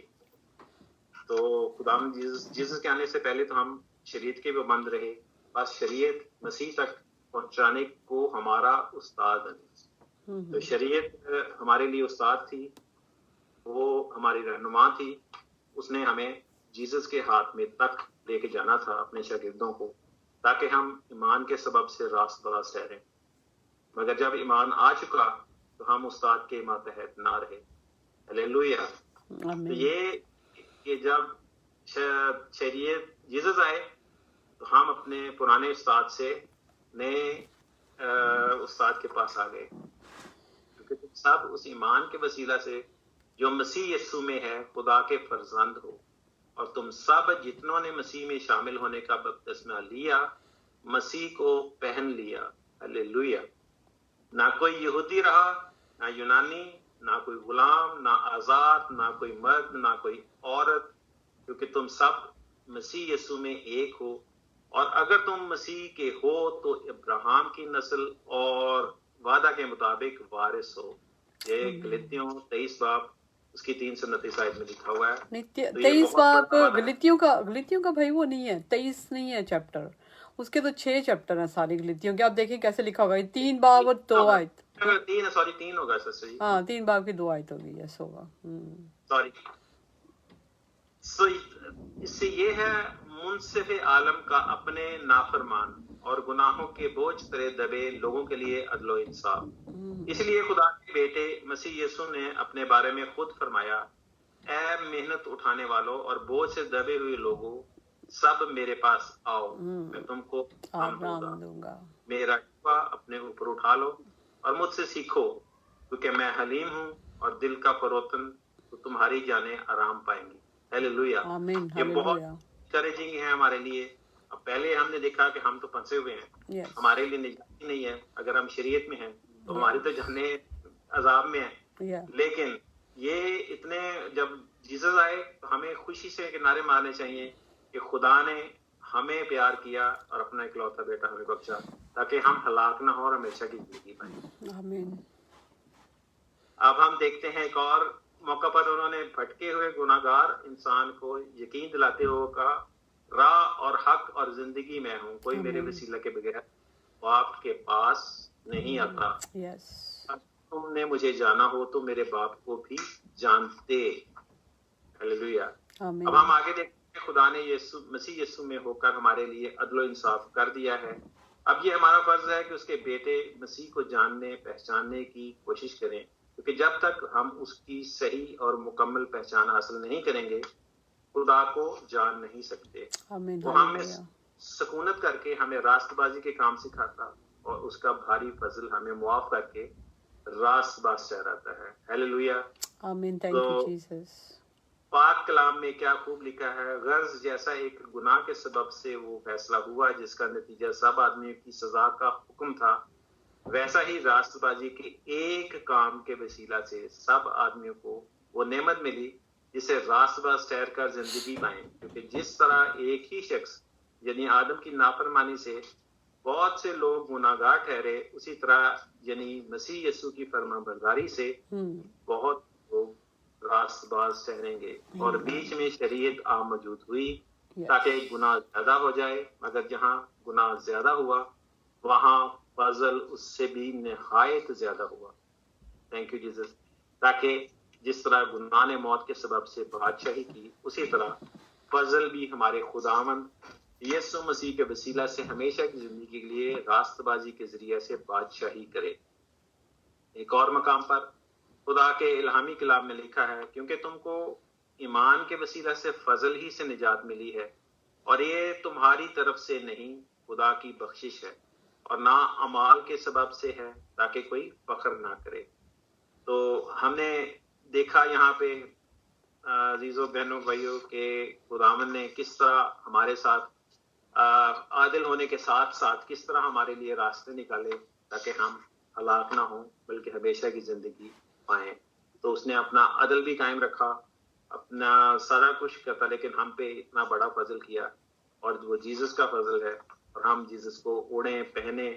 تو خدا جیسس کے آنے سے پہلے تو ہم شریعت کے پابند رہے, بس شریعت مسیح تک پہنچانے کو ہمارا استاد ہے. تو شریعت ہمارے لیے استاد تھی, وہ ہماری رہنما تھی, اس نے ہمیں جیسس کے ہاتھ میں تک لے کے جانا تھا اپنے شاگردوں کو, تاکہ ہم ایمان کے سبب سے راست باز ٹھہریں. مگر جب ایمان آ چکا تو ہم استاد کے ماتحت نہ رہے. ہلیلویا. تو یہ کہ جب شریعت جیسس آئے تو ہم اپنے پرانے استاد سے نئے استاد کے پاس آ گئے, کیونکہ تم سب اس ایمان کے وسیلہ سے جو مسیح یسوع میں ہے خدا کے فرزند ہو, اور تم سب جتنوں نے مسیح میں شامل ہونے کا بپتسمہ لیا مسیح کو پہن لیا. ہلیلویا. نہ کوئی یہودی رہا نہ یونانی, نہ کوئی غلام نہ آزاد, نہ کوئی مرد نہ کوئی عورت, کیونکہ تم سب مسیح یسوع میں ایک ہو. اور اگر تم مسیح کے ہو تو ابراہیم کی نسل اور وعدہ کے مطابق وارث ہو. یہ گلتیوں 23 باب اس کی 3 سے 29 آیت میں لکھا ہوا ہے. 23 باب گلتیوں کا بھائی وہ نہیں ہے, 23 نہیں ہے چیپٹر, اس کے تو 6 چیپٹر ہیں ساری گلتیوں کے. آپ دیکھیں کیسے لکھا ہوگا, 3 باب اور 2 آیت. 3 ہوگا سر. ہاں 3 باب کی 2 آیت ہوگی. یس ہوگا. سوری. اس سے یہ ہے منصف عالم کا اپنے نافرمان اور گناہوں کے بوجھ تلے دبے لوگوں کے لیے عدل و انصاف. اس لیے خدا کے بیٹے مسیح یسوع نے اپنے بارے میں خود فرمایا, اے محنت اٹھانے والوں اور بوجھ سے دبے ہوئے لوگوں, سب میرے پاس آؤ, میں تم کو آرام دوں گا. میرا شفا اپنے اوپر اٹھا لو اور مجھ سے سیکھو, کیونکہ میں حلیم ہوں اور دل کا فروتن, تو تمہاری جانیں آرام پائیں گی. ہیلیلویا. یہ بہت انکریجنگ ہے ہمارے لیے. اب پہلے ہم نے دیکھا کہ ہم تو پھنسے ہوئے ہیں, ہمارے لیے نجات نہیں ہے. اگر ہم شریعت میں ہیں تو ہماری تو جانیں عذاب میں ہیں. لیکن یہ اتنے جب جیسس آئے تو ہمیں خوشی سے کنارے مارنے چاہیے کہ خدا نے ہمیں پیار کیا اور اپنا اکلوتا بیٹا ہمیں بخشا تاکہ ہم ہلاک نہ ہوں اور ہمیشہ کی زندگی پائیں. آمین. اب ہم دیکھتے ہیں ایک اور موقع پر انہوں نے بھٹکے ہوئے گناہگار انسان کو یقین دلاتے ہوئے کہا راہ اور حق اور زندگی میں ہوں, کوئی میرے وسیلہ کے بغیر باپ کے پاس نہیں آتا. یس. تم نے مجھے جانا ہو تو میرے باپ کو بھی جانتے. ہلیلویا. آمین. اب ہم آگے دیکھتے ہیں خدا نے مسیح یسوع میں ہو کر ہمارے لیے عدل و انصاف کر دیا ہے. اب یہ ہمارا فرض ہے کہ اس کے بیٹے مسیح کو جاننے پہچاننے کی کوشش کریں, کیونکہ جب تک ہم اس کی صحیح اور مکمل پہچان حاصل نہیں کریں گے خدا کو جان نہیں سکتے. آمین. وہ ہمیں سکونت کر کے ہمیں راست بازی کے کام سکھاتا اور اس کا بھاری فضل ہمیں معاف کر کے راست باز ٹھہراتا ہے. ہیلیلویا. آمین. Thank you Jesus. پاک کلام میں کیا خوب لکھا ہے, غرض جیسا ایک گناہ کے سبب سے وہ فیصلہ ہوا جس کا نتیجہ سب آدمیوں کی سزا کا حکم تھا, ویسا ہی راست بازی کے ایک کام کے وسیلہ سے سب آدمیوں کو وہ نعمت ملی جسے راست باز ٹھہر کر زندگی پائیں. کیونکہ جس طرح ایک ہی شخص یعنی آدم کی نافرمانی سے بہت سے لوگ گناہگار ٹھہرے, اسی طرح یعنی مسیح یسوع کی فرما برداری سے بہت لوگ راست باز ٹھہریں گے. اور بیچ میں شریعت موجود ہوئی تاکہ گناہ زیادہ ہو جائے, مگر جہاں گناہ زیادہ ہوا وہاں فضل اس سے بھی نہایت زیادہ ہوا. Thank you Jesus. تاکہ جس طرح گناہ نے موت کے سبب سے بادشاہی کی, اسی طرح فضل بھی ہمارے خداوند یسوع مسیح کے وسیلہ سے ہمیشہ کی زندگی کے لیے راست بازی کے ذریعے سے بادشاہی کرے. ایک اور مقام پر خدا کے الہامی کلام میں لکھا ہے کیونکہ تم کو ایمان کے وسیلہ سے فضل ہی سے نجات ملی ہے, اور یہ تمہاری طرف سے نہیں خدا کی بخشش ہے, اور نہ اعمال کے سبب سے ہے تاکہ کوئی فخر نہ کرے. تو ہم نے دیکھا یہاں پہ عزیزوں بہنوں بھائیوں کہ خداوند نے کس طرح ہمارے ساتھ عادل ہونے کے ساتھ ساتھ کس طرح ہمارے لیے راستے نکالے تاکہ ہم ہلاک نہ ہوں بلکہ ہمیشہ کی زندگی پائیں. تو اس نے اپنا عدل بھی قائم رکھا, اپنا سارا کچھ کرتا, لیکن ہم پہ اتنا بڑا فضل کیا, اور وہ جیزس کا فضل ہے, اور ہم جیزس کو اوڑھیں پہنے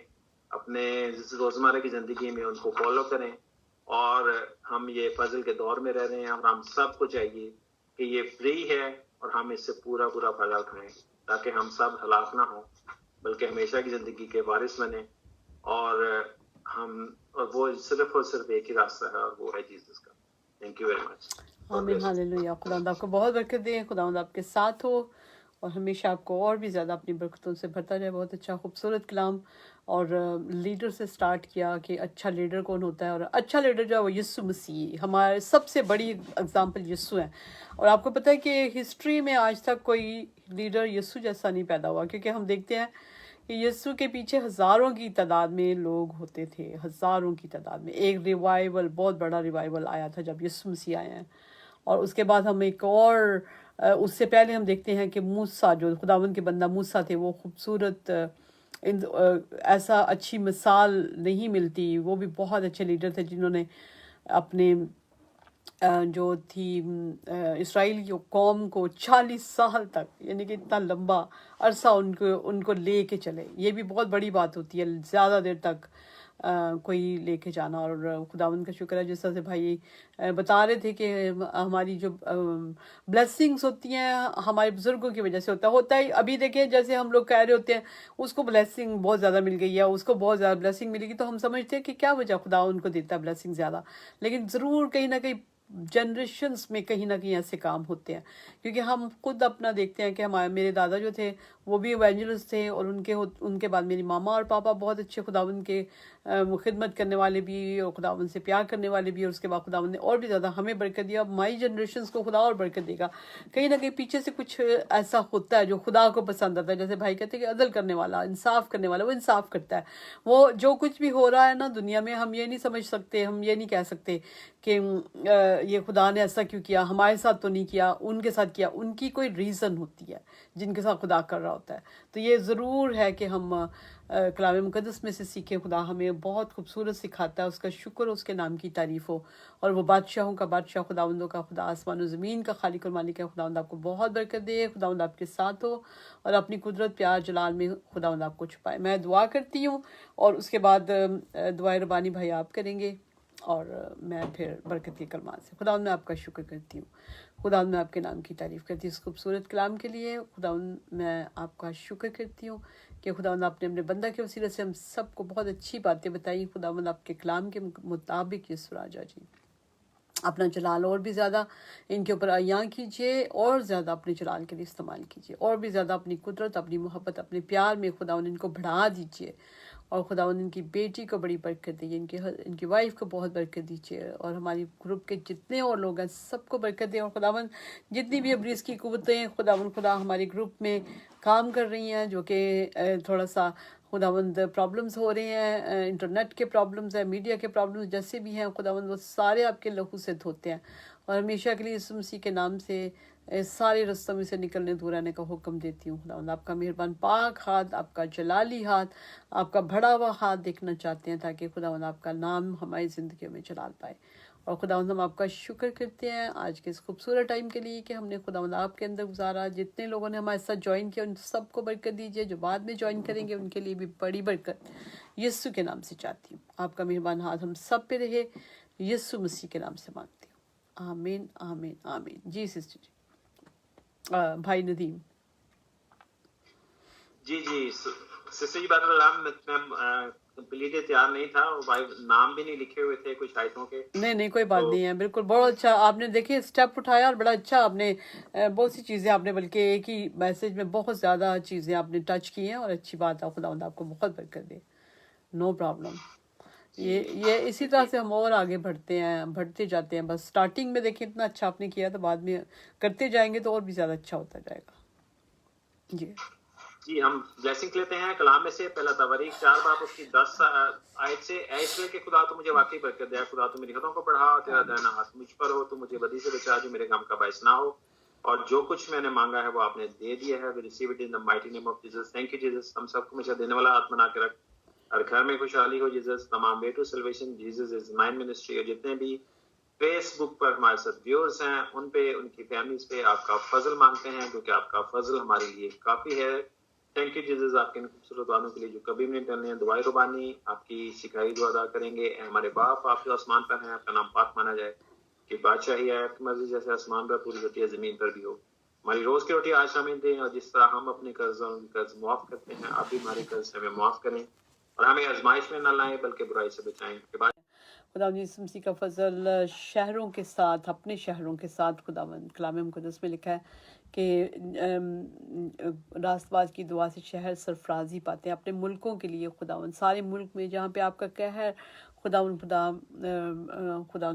اپنے روزمرہ کی زندگی میں ان کو فالو کریں. اور ہم یہ فضل کے دور میں رہ رہے ہیں, اور ہم سب کو چاہیے کہ یہ فری ہے اور ہم اس سے پورا فائدہ اٹھائیں تاکہ ہم سب ہلاک نہ ہوں بلکہ ہمیشہ کی زندگی کے وارث بنیں. اور وہ صرف اور صرف ایک ہی راستہ ہے, اور وہ ہے جیزس کا. Thank you very much. آمین. ہاللیلویہ. خداوند آپ کو بہت برکت دے, خداوند آپ کے ساتھ ہو اور ہمیشہ آپ کو اور بھی زیادہ اپنی برکتوں سے بھرتا جائے. بہت اچھا خوبصورت کلام, اور لیڈر سے سٹارٹ کیا کہ اچھا لیڈر کون ہوتا ہے, اور اچھا لیڈر جو ہے وہ یسوع مسیح, ہمارے سب سے بڑی اگزامپل یسوع ہے. اور آپ کو پتہ ہے کہ ہسٹری میں آج تک کوئی لیڈر یسوع جیسا نہیں پیدا ہوا, کیونکہ ہم دیکھتے ہیں کہ یسوع کے پیچھے ہزاروں کی تعداد میں لوگ ہوتے تھے, ہزاروں کی تعداد میں. ایک ریوائول, بہت بڑا ریوائول آیا تھا جب یسوع مسیح آئے ہیں. اور اس کے بعد ہم ایک اور اس سے پہلے ہم دیکھتے ہیں کہ موسیٰ, جو خداوند کے بندہ موسیٰ تھے, وہ خوبصورت, ایسا اچھی مثال نہیں ملتی. وہ بھی بہت اچھے لیڈر تھے جنہوں نے اپنے جو تھی اسرائیل کی قوم کو 40 سال تک, یعنی کہ اتنا لمبا عرصہ ان کو لے کے چلے. یہ بھی بہت بڑی بات ہوتی ہے, زیادہ دیر تک کوئی لے کے جانا. اور خداوند کا شکر ہے, جس طرح سے بھائی بتا رہے تھے کہ ہماری جو بلیسنگز ہوتی ہیں ہمارے بزرگوں کی وجہ سے ہوتا ہے. ابھی دیکھیں جیسے ہم لوگ کہہ رہے ہوتے ہیں اس کو بلیسنگ بہت زیادہ مل گئی ہے, اس کو بہت زیادہ بلیسنگ ملے گی, تو ہم سمجھتے ہیں کہ کیا وجہ خدا ان کو دیتا ہے بلیسنگ زیادہ. لیکن ضرور کہیں نہ کہیں جنریشنز میں کہیں نہ کہیں ایسے کام ہوتے ہیں, کیونکہ ہم خود اپنا دیکھتے ہیں کہ میرے دادا جو تھے وہ بھی ایونجلسٹ تھے, اور ان کے بعد میری ماما اور پاپا بہت اچھے خداوند کے خدمت کرنے والے بھی, اور خداوند سے پیار کرنے والے بھی, اور اس کے بعد خداوند نے اور بھی زیادہ ہمیں برکت دیا. مائی جنریشنز کو خدا اور برکت دے گا. کہیں نہ کہیں پیچھے سے کچھ ایسا ہوتا ہے جو خدا کو پسند آتا ہے. جیسے بھائی کہتے ہیں کہ عدل کرنے والا, انصاف کرنے والا, وہ انصاف کرتا ہے. وہ جو کچھ بھی ہو رہا ہے نا دنیا میں, ہم یہ نہیں سمجھ سکتے, ہم یہ نہیں کہہ سکتے کہ یہ خدا نے ایسا کیوں کیا، ہمارے ساتھ تو نہیں کیا، ان کے ساتھ کیا. ان کی کوئی ریزن ہوتی ہے جن کے ساتھ خدا کر رہا ہوتا ہے. تو یہ ضرور ہے کہ ہم کلام مقدس میں سے سیکھیں. خدا ہمیں بہت خوبصورت سکھاتا ہے، اس کا شکر ہو، اس کے نام کی تعریف ہو. اور وہ بادشاہوں کا بادشاہ، خداوندوں کا خدا، آسمان و زمین کا خالق اور مالک ہے. خداوند آپ کو بہت برکت دے، خداوند آپ کے ساتھ ہو اور اپنی قدرت پیار جلال میں خداوند آپ کو چھپائے. میں دعا کرتی ہوں اور اس کے بعد دعائے ربانی بھائی آپ کریں گے اور میں پھر برکت کے کلمات سے. خداوند میں آپ کا شکر کرتی ہوں، خداوند میں آپ کے نام کی تعریف کرتی ہوں اس خوبصورت کلام کے لیے. خداوند میں آپ کا شکر کرتی ہوں کہ خداوند آپ نے اپنے بندہ کے وسیلے سے ہم سب کو بہت اچھی باتیں بتائی. خداوند آپ کے کلام کے مطابق یسوع راجا جی اپنا جلال اور بھی زیادہ ان کے اوپر عیاں کیجیے، اور زیادہ اپنے جلال کے لیے استعمال کیجیے، اور بھی زیادہ اپنی قدرت، اپنی محبت، اپنے پیار میں خداوند ان کو بڑھا دیجیے. اور خداوند ان کی بیٹی کو بڑی برکت دیجیے، ان کی وائف کو بہت برکت دیجیے، اور ہماری گروپ کے جتنے اور لوگ ہیں سب کو برکت دیں. اور خداوند جتنی بھی ابلیس کی قوتیں خداوند خدا ہمارے گروپ میں کام کر رہی ہیں، جو کہ تھوڑا سا خداوند پرابلمز ہو رہے ہیں، انٹرنیٹ کے پرابلمز ہیں، میڈیا کے پرابلمز جیسے بھی ہیں، خداوند وہ سارے آپ کے لہو سے دھوتے ہیں. اور ہمیشہ کے لیے یسوع مسیح کے نام سے سارے رستوں میں سے نکلنے دور رہنے کا حکم دیتی ہوں. خداوند آپ کا مہربان پاک ہاتھ، آپ کا جلالی ہاتھ، آپ کا بڑا ہوا ہاتھ دیکھنا چاہتے ہیں، تاکہ خداوند آپ کا نام ہماری زندگیوں میں جلال پائے. اور خداوند ہم آپ کا شکر کرتے ہیں آج کے اس خوبصورت ٹائم کے لیے کہ ہم نے خداوند آپ کے اندر گزارا. جتنے لوگوں نے ہمارے ساتھ جوائن کیا ان سب کو برکت دیجیے، جو بعد میں جوائن کریں گے ان کے لیے بھی بڑی برکت یسوع کے نام سے چاہتی ہوں. آپ کا مہربان ہاتھ ہم سب پہ رہے، یسوع مسیح کے نام سے مانگتی ہوں، آمین آمین آمین. جی سسٹر جی، بھائی ندیم. جی سسٹر جی بات میں کمپلیٹلی تیار نہیں تھا، اور بھائی نام بھی نہیں لکھے ہوئے تھے کچھ آیتوں کے. نہیں کوئی بات نہیں ہے، بالکل بہت اچھا آپ نے دیکھیے اسٹیپ اٹھایا، اور بڑا اچھا آپ نے بہت سی چیزیں آپ نے بلکہ ایک ہی میسج میں بہت زیادہ چیزیں آپ نے ٹچ کی ہیں، اور اچھی بات ہے. خداوند آپ کو بہت برکت دے. No problem. یہ اسی طرح سے ہم اور آگے بڑھتے جاتے ہیں. بس سٹارٹنگ میں دیکھیں اتنا اچھا آپ نے کیا، تو بعد میں کرتے جائیں گے تو اور بھی زیادہ اچھا ہوتا جائے گا. جی ہم بلیسنگ لیتے ہیں کلام میں سے. پہلا تواریخ 4 باب اس کی 10 آیت سے، ایسے کہ خدا تو مجھے واقعی برکت دے، خدا تو میری حدوں کو بڑھا، تیرا دائنا ہاتھ مجھ پر ہو، تو مجھے بدی سے بچا جو میرے غم کا باعث نہ ہو، اور جو کچھ میں نے مانگا ہے وہ آپ نے دے دیا ہے. We receive it in the mighty name of Jesus. Thank you Jesus. ہم سب کو ہمیشہ دینے والا ہاتھ بنا کے رکھ، ہر گھر میں خوشحالی ہو جیزس. تمام way to salvation Jesus is mine ministry, اور جتنے بھی فیس بک پر ہمارے ساتھ ویورز ہیں ان پہ، ان کی فیملیز پہ آپ کا فضل مانگتے ہیں، کیونکہ آپ کا فضل ہمارے لیے کافی ہے. تھینک یو جیزس آپ کے ان خوبصورت دعاؤں کے لیے جو کبھی نہیں ٹلنے ہیں. دعائے ربانی آپ کی سکھائی دعا ادا کریں گے. اے ہمارے باپ آپ جو آسمان پر ہیں، آپ کا نام پاک مانا جائے، کہ بادشاہی ہے آپ کی مرضی جیسے آسمان پر پوری ہوتی ہے زمین پر بھی ہو. ہماری روز کی روٹی آج ہمیں دیں، اور جس طرح ہم اپنے قرض معاف کرتے ہیں، آپ بھی ہمارے قرض ہمیں معاف کریں، اور ہمیں آزمائش میں نہ لائیں بلکہ برائی سے بچائیں. خداوند یسوع مسیح کا فضل شہروں کے ساتھ، اپنے شہروں کے ساتھ. خداوند کلام مقدس میں لکھا ہے کہ راست باز کی دعا سے شہر سرفرازی پاتے ہیں. اپنے ملکوں کے لیے خداوند، سارے ملک میں جہاں پہ آپ کا قہر خداوند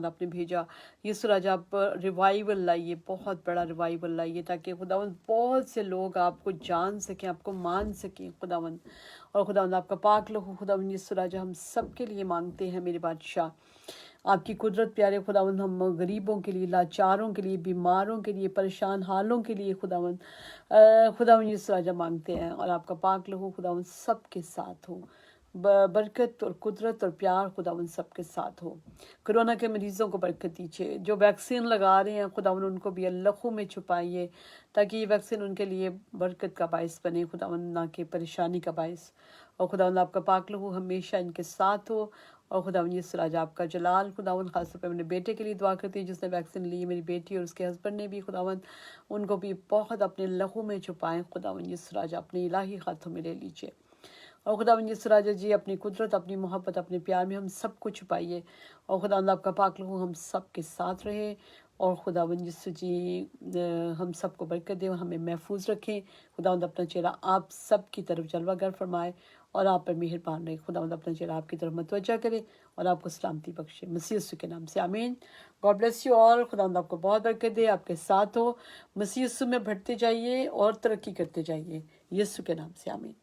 آپ نے بھیجا، یسوع راجہ آپ ریوائول لائیے، بہت بڑا ریوائول لائیے، تاکہ خداوند بہت سے لوگ آپ کو جان سکیں، آپ کو مان سکیں خداوند. اور خداوند آپ کا پاک لہو خداوند یسوع راجہ ہم سب کے لیے مانگتے ہیں میرے بادشاہ. آپ کی قدرت پیارے خداوند، ہم غریبوں کے لیے، لاچاروں کے لیے، بیماروں کے لیے، پریشان حالوں کے لیے خداوند یسوع راجہ مانگتے ہیں. اور آپ کا پاک لہو خداوند سب کے ساتھ ہو، برکت اور قدرت اور پیار خداوند سب کے ساتھ ہو. کرونا کے مریضوں کو برکت دیجیے، جو ویکسین لگا رہے ہیں خداوند ان کو بھی اللہو میں چھپائیے، تاکہ یہ ویکسین ان کے لیے برکت کا باعث بنے خداوند، نہ کہ پریشانی کا باعث. اور خداوند آپ کا پاک لہو ہمیشہ ان کے ساتھ ہو. اور خداوند یسوع راجہ آپ کا جلال خداوند، خاص طور پہ اپنے بیٹے کے لیے دعا کرتی ہوں جس نے ویکسین لی، میری بیٹی اور اس کے ہسبینڈ نے بھی خداوند ان کو بھی بہت اپنے لہو میں چھپائیں. خداوند یسوع راجہ اپنے الہی ہاتھوں میں لے لیجیے. اور خداوند یسوع راجہ جی اپنی قدرت، اپنی محبت، اپنے پیار میں ہم سب کو چھپائیے. اور خداوند آپ کا پاک لہو ہم سب کے ساتھ رہے. اور خداوند یسوع جی ہم سب کو برکت دے اور ہمیں محفوظ رکھیں. خداوند اپنا چہرہ آپ سب کی طرف جلوہ گر فرمائے اور آپ پر مہربان رہے. خداوند اپنا چہرہ آپ کی طرف متوجہ کرے اور آپ کو سلامتی بخشے. مسیح یسوع کے نام سے آمین. God bless you all. خداوند آپ کو بہت برکت دے، آپ کے ساتھ ہو. مسیح یسوع میں بڑھتے جائیے اور ترقی کرتے جائیے. یسوع کے نام سے آمین.